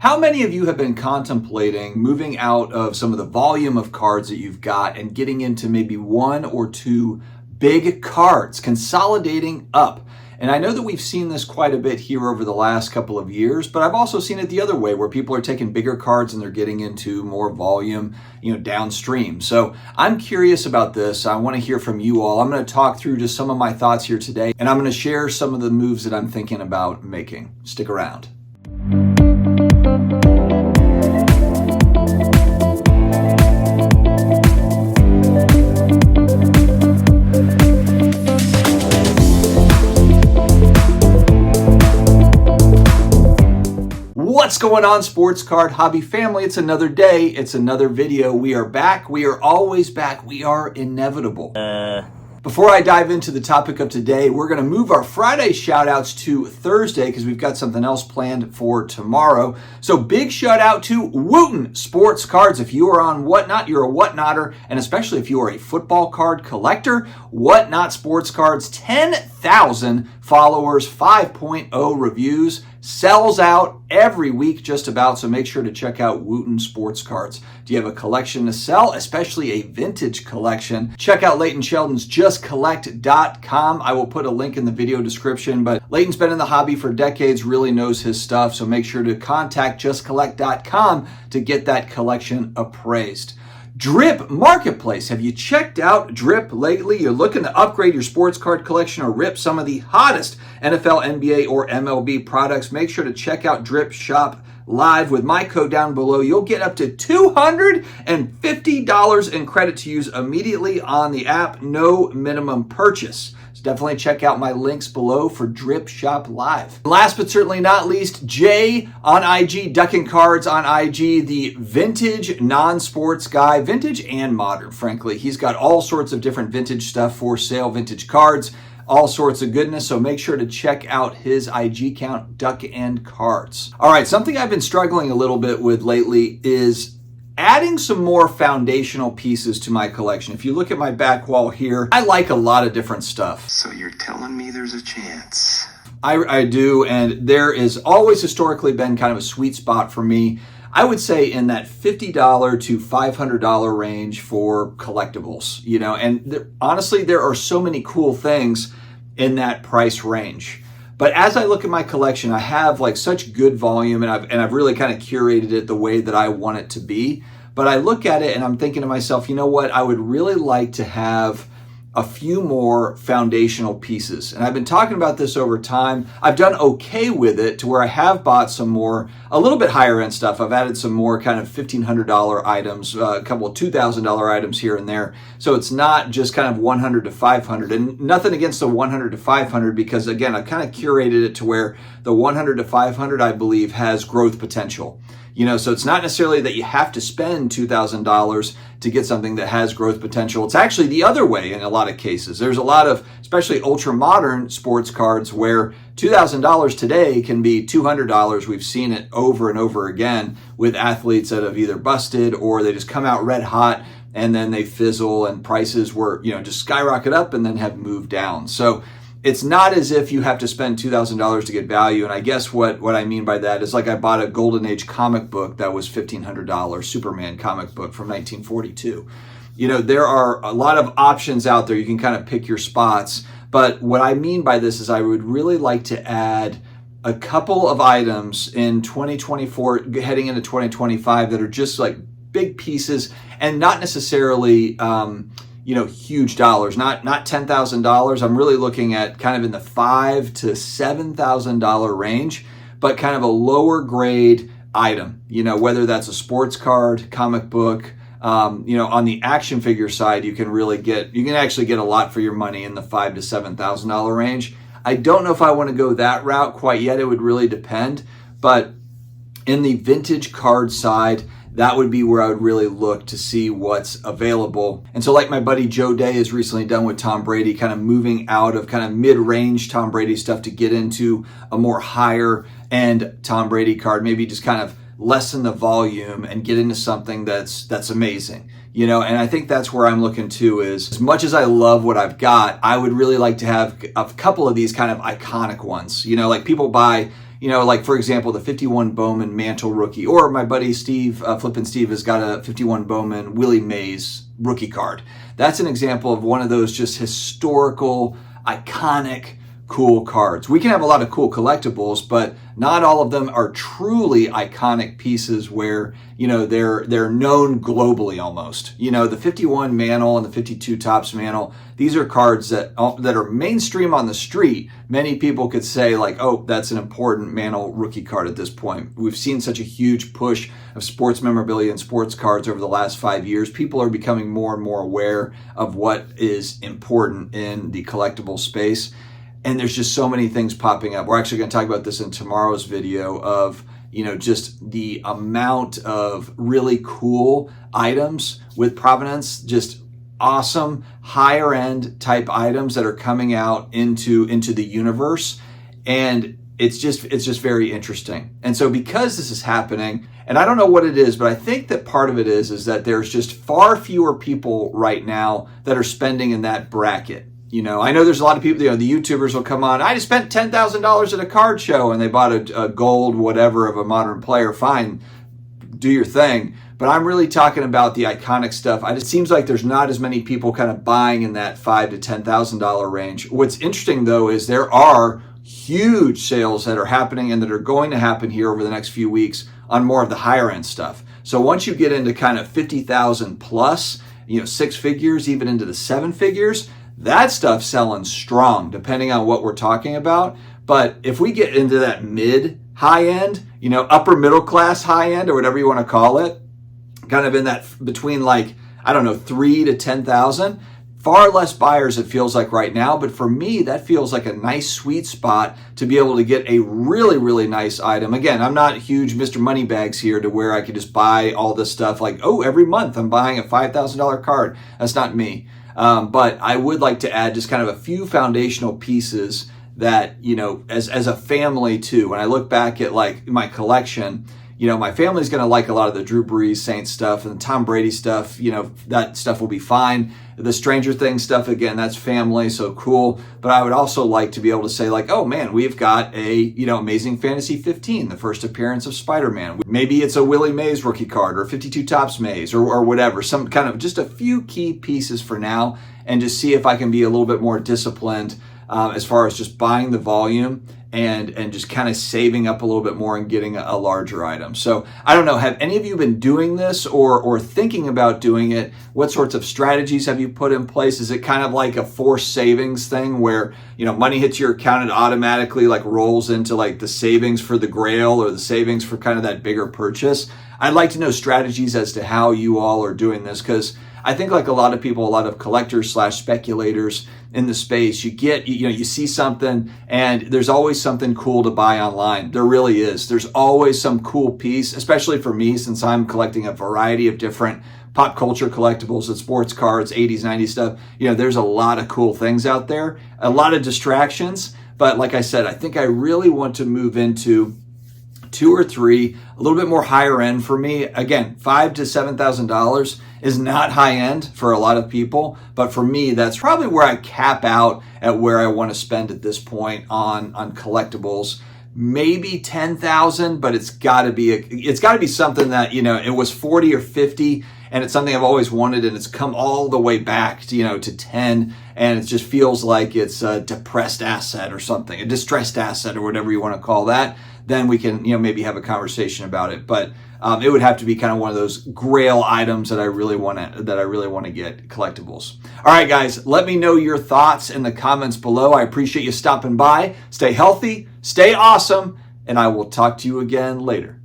How many of you have been contemplating moving out of some of the volume of cards that you've got and getting into maybe one or two big cards, consolidating up? And I know that we've seen this quite a bit here over the last couple of years, but I've also seen it the other way where people are taking bigger cards and they're getting into more volume, downstream. So I'm curious about this. I want to hear from you all. I'm going to talk through just some of my thoughts here today, and I'm going to share some of the moves that I'm thinking about making. Stick around. What's going on, sports card hobby family? It's another day. It's another video. We are back. We are always back. We are inevitable. Before I dive into the topic of today, we're going to move our Friday shout outs to Thursday because we've got something else planned for tomorrow. So big shout out to Wooten Sports Cards. If you are on Whatnot, you're a Whatnotter, and especially if you are a football card collector, Whatnot Sports Cards, 10,000 followers, 5.0 reviews, sells out every week just about, so make sure to check out Wooten Sports Cards. Do you have a collection to sell, especially a vintage collection? Check out Leighton Sheldon's justcollect.com. I will put a link in the video description, but Leighton's been in the hobby for decades, really knows his stuff, so make sure to contact justcollect.com to get that collection appraised. Drip Marketplace. Have you checked out Drip lately? You're looking to upgrade your sports card collection or rip some of the hottest NFL, NBA, or MLB products? Make sure to check out Drip Shop Live. With my code down below, you'll get up to $250 in credit to use immediately on the app. No minimum purchase. Definitely check out my links below for Drip Shop Live. Last but certainly not least, Jay on IG, Ducking Cards on IG, the vintage non-sports guy, vintage and modern, frankly. He's got all sorts of different vintage stuff for sale, vintage cards, all sorts of goodness, so make sure to check out his IG account, Duck and Cards. All right, something I've been struggling a little bit with lately is adding some more foundational pieces to my collection. If you look at my back wall here, I like a lot of different stuff. So you're telling me there's a chance? I do, and there is always historically been kind of a sweet spot for me. I would say in that $50 to $500 range for collectibles, and honestly, there are so many cool things in that price range. But as I look at my collection, I have like such good volume, and I've really kind of curated it the way that I want it to be. But I look at it and I'm thinking to myself, you know what? I would really like to have a few more foundational pieces. And I've been talking about this over time. I've done okay with it to where I have bought some more, a little bit higher end stuff. I've added some more kind of $1,500 items, a couple of $2,000 items here and there. So it's not just kind of 100 to 500, and nothing against the 100 to 500, because again, I've kind of curated it to where the 100 to 500, I believe, has growth potential. So it's not necessarily that you have to spend $2,000 to get something that has growth potential. It's actually the other way in a lot of cases. There's a lot of, especially ultra modern sports cards, where $2,000 today can be $200. We've seen it over and over again with athletes that have either busted or they just come out red hot and then they fizzle, and prices were, just skyrocket up and then have moved down. So it's not as if you have to spend $2,000 to get value. And I guess what I mean by that is, like, I bought a Golden Age comic book that was $1,500, Superman comic book from 1942. There are a lot of options out there. You can kind of pick your spots. But what I mean by this is I would really like to add a couple of items in 2024, heading into 2025, that are just like big pieces and not necessarily huge dollars, not $10,000. I'm really looking at kind of in the $5,000 to $7,000 range, but kind of a lower grade item, whether that's a sports card, comic book, on the action figure side, you can actually get a lot for your money in the $5,000 to $7,000 range. I don't know if I want to go that route quite yet. It would really depend, but in the vintage card side, that would be where I would really look to see what's available. And so, like my buddy Joe Day has recently done with Tom Brady, kind of moving out of kind of mid-range Tom Brady stuff to get into a more higher end Tom Brady card, maybe just kind of lessen the volume and get into something that's amazing. And I think that's where I'm looking to, is as much as I love what I've got, I would really like to have a couple of these kind of iconic ones. Like people buy, like for example, the 51 Bowman Mantle rookie, or my buddy Steve, Flippin' Steve, has got a 51 Bowman Willie Mays rookie card. That's an example of one of those just historical, iconic, cool cards. We can have a lot of cool collectibles, but not all of them are truly iconic pieces where, they're known globally almost. The 51 Mantle and the 52 Topps Mantle, these are cards that are mainstream on the street. Many people could say like, oh, that's an important Mantle rookie card at this point. We've seen such a huge push of sports memorabilia and sports cards over the last 5 years. People are becoming more and more aware of what is important in the collectible space. And there's just so many things popping up. We're actually going to talk about this in tomorrow's video of, just the amount of really cool items with provenance, just awesome higher end type items that are coming out into the universe. And it's just very interesting. And so because this is happening, and I don't know what it is, but I think that part of it is that there's just far fewer people right now that are spending in that bracket. I know there's a lot of people, the YouTubers will come on, I just spent $10,000 at a card show and they bought a gold whatever of a modern player. Fine, do your thing. But I'm really talking about the iconic stuff. It seems like there's not as many people kind of buying in that $5,000 to $10,000 range. What's interesting though is there are huge sales that are happening and that are going to happen here over the next few weeks on more of the higher end stuff. So once you get into kind of 50,000 plus, 6 figures, even into the 7 figures, that stuff's selling strong, depending on what we're talking about. But if we get into that mid high end, upper middle class high end, or whatever you want to call it, kind of in that between like, I don't know, 3 to 10,000, far less buyers it feels like right now. But for me, that feels like a nice sweet spot to be able to get a really, really nice item. Again, I'm not huge Mr. Moneybags here to where I could just buy all this stuff like, oh, every month I'm buying a $5,000 card. That's not me. But I would like to add just kind of a few foundational pieces that, as a family too. When I look back at like my collection, my family's going to like a lot of the Drew Brees Saints stuff and the Tom Brady stuff. That stuff will be fine. The Stranger Things stuff, again, that's family, so cool. But I would also like to be able to say like, oh man, we've got a, Amazing Fantasy 15, the first appearance of Spider-Man. Maybe it's a Willie Mays rookie card or 52 Topps Mays or whatever. Some kind of just a few key pieces for now, and just see if I can be a little bit more disciplined as far as just buying the volume and just kind of saving up a little bit more and getting a larger item. So I don't know, have any of you been doing this or thinking about doing it? What sorts of strategies have you put in place? Is it kind of like a forced savings thing where, money hits your account and automatically like rolls into like the savings for the grail or the savings for kind of that bigger purchase? I'd like to know strategies as to how you all are doing this, because I think like a lot of people, a lot of collectors / speculators in the space, you see something and there's always something cool to buy online. There really is. There's always some cool piece, especially for me, since I'm collecting a variety of different pop culture collectibles and sports cards, 80s, 90s stuff. There's a lot of cool things out there, a lot of distractions. But like I said, I think I really want to move into 2 or 3, a little bit more higher end for me. Again, $5,000 to $7,000 is not high end for a lot of people, but for me, that's probably where I cap out at where I want to spend at this point on collectibles. Maybe 10,000, but it's got to be something that it was 40 or 50, and it's something I've always wanted, and it's come all the way back to 10, and it just feels like it's a depressed asset or something, a distressed asset or whatever you want to call that. Then we can maybe have a conversation about it. But it would have to be kind of one of those grail items that I really want to get, collectibles. All right, guys, let me know your thoughts in the comments below. I appreciate you stopping by. Stay healthy, stay awesome, and I will talk to you again later.